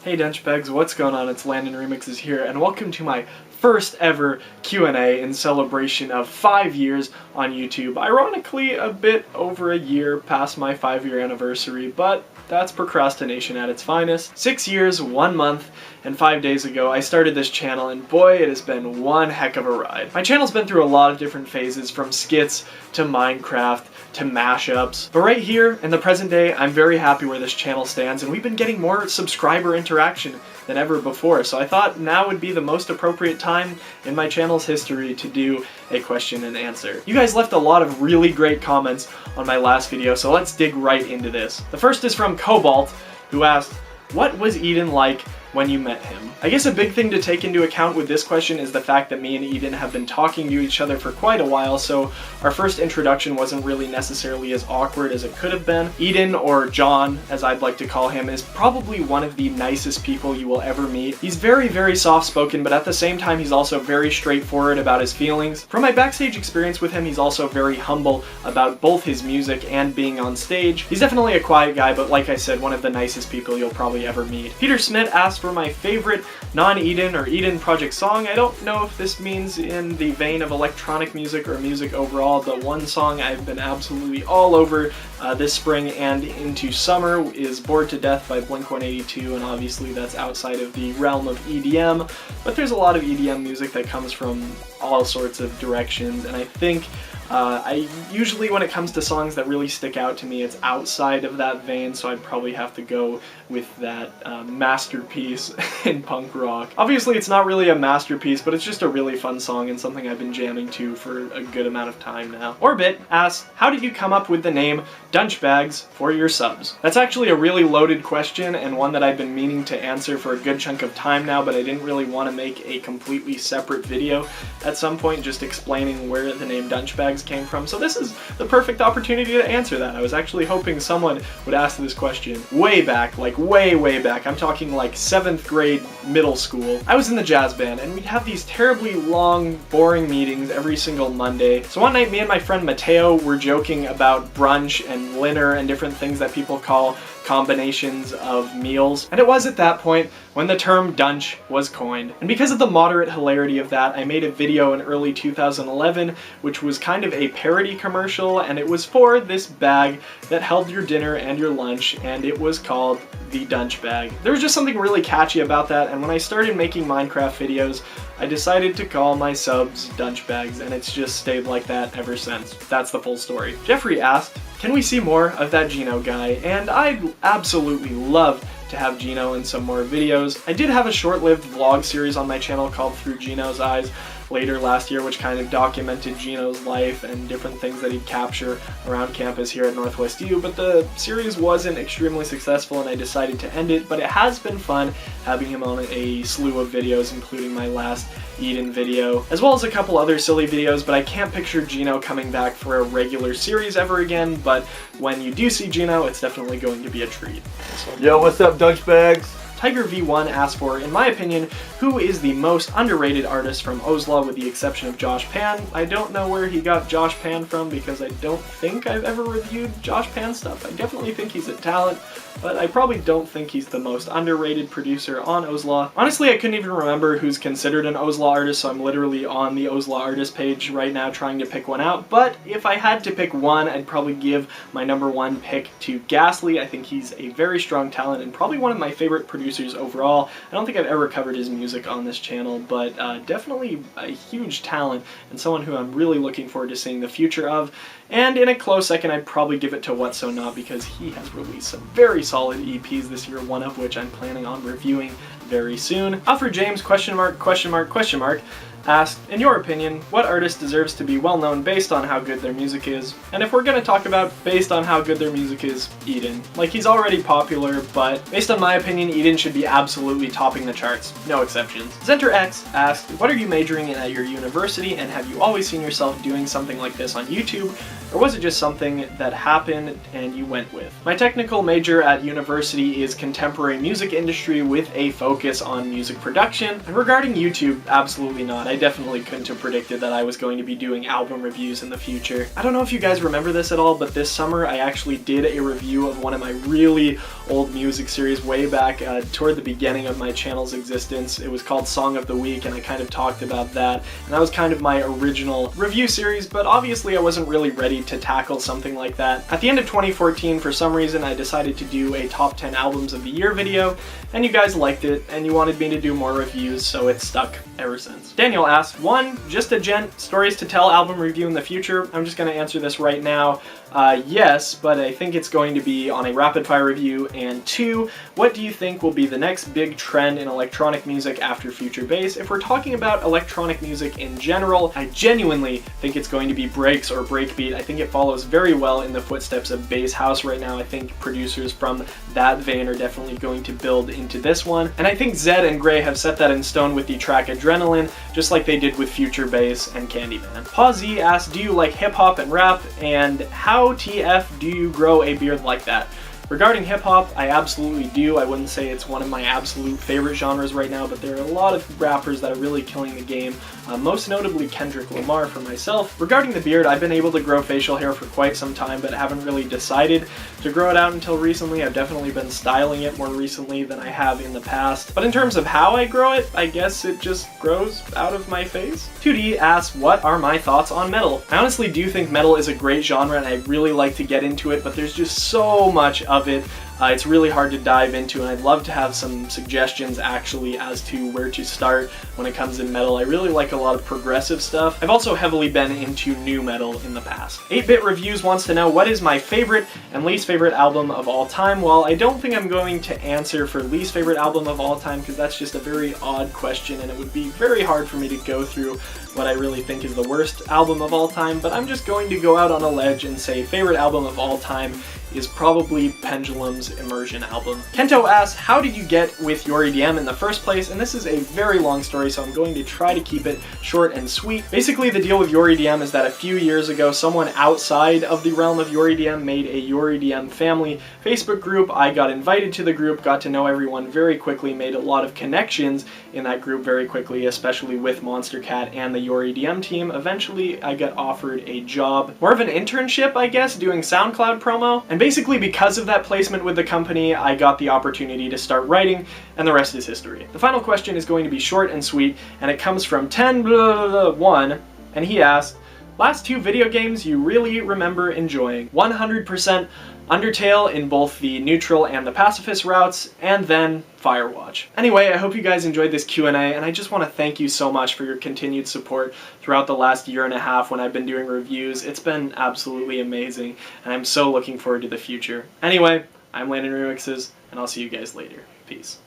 Hey Dunchbags, what's going on? It's LandonRemixes here, and welcome to my first ever Q&A in celebration of 5 years on YouTube. Ironically, a bit over a year past my 5-year anniversary, but that's procrastination at its finest. 6 years, 1 month, and 5 days ago I started this channel, and boy, it has been one heck of a ride. My channel's been through a lot of different phases, from skits to Minecraft to mashups, but right here in the present day I'm very happy where this channel stands, and we've been getting more subscriber interaction than ever before, so I thought now would be the most appropriate time in my channel's history to do a question and answer. You guys left a lot of really great comments on my last video, so let's dig right into this. The first is from Cobalt, who asked, "What was Eden like when you met him?" I guess a big thing to take into account with this question is the fact that me and Eden have been talking to each other for quite a while, so our first introduction wasn't really necessarily as awkward as it could have been. Eden, or John as I'd like to call him, is probably one of the nicest people you will ever meet. He's very soft-spoken, but at the same time he's also very straightforward about his feelings. From my backstage experience with him, he's also very humble about both his music and being on stage. He's definitely a quiet guy, but like I said, one of the nicest people you'll probably ever meet. Peter Smith asked for my favorite non-Eden or Eden project song. I don't know if this means in the vein of electronic music or music overall, but one song I've been absolutely all over this spring and into summer is Bored to Death by Blink-182, and obviously that's outside of the realm of EDM, but there's a lot of EDM music that comes from all sorts of directions, and I think I usually, when it comes to songs that really stick out to me, it's outside of that vein, so I'd probably have to go with that masterpiece in punk rock. Obviously it's not really a masterpiece, but it's just a really fun song and something I've been jamming to for a good amount of time now. Orbit asks, "How did you come up with the name Dunchbags for your subs?" That's actually a really loaded question, and one that I've been meaning to answer for a good chunk of time now, but I didn't really want to make a completely separate video at some point just explaining where the name Dunchbags came from, so this is the perfect opportunity to answer that. I was actually hoping someone would ask this question way back, like way back. I'm talking like 7th grade middle school. I was in the jazz band, and we'd have these terribly long, boring meetings every single Monday. So one night, me and my friend Mateo were joking about brunch and dinner and different things that people call combinations of meals, and it was at that point when the term dunch was coined. And because of the moderate hilarity of that, I made a video in early 2011 which was kind of a parody commercial, and it was for this bag that held your dinner and your lunch, and it was called the Dunch Bag. There was just something really catchy about that, and when I started making Minecraft videos, I decided to call my subs Dunchbags, and it's just stayed like that ever since. That's the full story. Jeffrey asked, "Can we see more of that Gino guy?" And I'd absolutely love to have Gino in some more videos. I did have a short-lived vlog series on my channel called Through Gino's Eyes later last year, which kind of documented Gino's life and different things that he'd capture around campus here at Northwest U, but the series wasn't extremely successful and I decided to end it, but it has been fun having him on a slew of videos, including my last Eden video, as well as a couple other silly videos, but I can't picture Gino coming back for a regular series ever again, but when you do see Gino, it's definitely going to be a treat. So, yo, what's up, Dunchbags? Tiger V1 asked for, in my opinion, who is the most underrated artist from Ozla with the exception of Josh Pan. I don't know where he got Josh Pan from because I don't think I've ever reviewed Josh Pan stuff. I definitely think he's a talent, but I probably don't think he's the most underrated producer on Ozla. Honestly, I couldn't even remember who's considered an Ozla artist, so I'm literally on the Ozla artist page right now trying to pick one out, but if I had to pick one, I'd probably give my #1 pick to Ghastly. I think he's a very strong talent and probably one of my favorite producers overall. I don't think I've ever covered his music on this channel, but definitely a huge talent and someone who I'm really looking forward to seeing the future of. And in a close second, I'd probably give it to What So Not because he has released some very solid EPs this year, one of which I'm planning on reviewing very soon. Alfred James, question mark, asked, in your opinion, what artist deserves to be well known based on how good their music is? And if we're gonna talk about based on how good their music is, Eden. Like, he's already popular, but based on my opinion, Eden should be absolutely topping the charts. No exceptions. Zenter X asked, what are you majoring in at your university, and have you always seen yourself doing something like this on YouTube? or was it just something that happened and you went with? My technical major at university is contemporary music industry with a focus on music production, and regarding YouTube, absolutely not. I definitely couldn't have predicted that I was going to be doing album reviews in the future. I don't know if you guys remember this at all, but this summer I actually did a review of one of my really old music series way back toward the beginning of my channel's existence. It was called Song of the Week, and I kind of talked about that, and that was kind of my original review series, but obviously I wasn't really ready to tackle something like that. At the end of 2014, for some reason, I decided to do a top 10 albums of the year video, and you guys liked it, and you wanted me to do more reviews, so it's stuck ever since. Daniel asks, 1, just a gent, stories to tell album review in the future? I'm just going to answer this right now. Yes, but I think it's going to be on a rapid fire review. And 2, what do you think will be the next big trend in electronic music after future bass? If we're talking about electronic music in general, I genuinely think it's going to be breaks or breakbeat. I think it follows very well in the footsteps of bass house right now. I think producers from that vein are definitely going to build into this one. And I think Zed and Gray have set that in stone with the track Adrenaline, just like they did with Future Bass and Candyman. Pawsy asks, do you like hip hop and rap? And how TF do you grow a beard like that? Regarding hip-hop, I absolutely do. I wouldn't say it's one of my absolute favorite genres right now, but there are a lot of rappers that are really killing the game, most notably Kendrick Lamar for myself. Regarding the beard, I've been able to grow facial hair for quite some time, but haven't really decided to grow it out until recently. I've definitely been styling it more recently than I have in the past. But in terms of how I grow it, I guess it just grows out of my face. 2D asks, what are my thoughts on metal? I honestly do think metal is a great genre, and I really like to get into it, but there's just so much of it. It's really hard to dive into, and I'd love to have some suggestions actually as to where to start when it comes to metal. I really like a lot of progressive stuff. I've also heavily been into new metal in the past. 8-Bit Reviews wants to know, what is my favorite and least favorite album of all time? Well, I don't think I'm going to answer for least favorite album of all time, because that's just a very odd question, and it would be very hard for me to go through what I really think is the worst album of all time, but I'm just going to go out on a ledge and say favorite album of all time is probably Pendulum's Immersion album. Kento asks, how did you get with your EDM in the first place? And this is a very long story, so I'm going to try to keep it short and sweet. Basically, the deal with Your EDM is that a few years ago, someone outside of the realm of Your EDM made a Your EDM family Facebook group. I got invited to the group, got to know everyone very quickly, made a lot of connections in that group very quickly, especially with Monster Cat and the Your EDM team. Eventually, I got offered a job, more of an internship, I guess, doing SoundCloud promo. And basically, because of that placement with the company, I got the opportunity to start writing, and the rest is history. The final question is going to be short and sweet, and it comes from 10-1, and he asked, last 2 video games you really remember enjoying? 100% Undertale in both the neutral and the pacifist routes, and then Firewatch. Anyway, I hope you guys enjoyed this Q&A, and I just want to thank you so much for your continued support throughout the last year and a half when I've been doing reviews. It's been absolutely amazing, and I'm so looking forward to the future. Anyway, I'm LandonRemixes, and I'll see you guys later. Peace.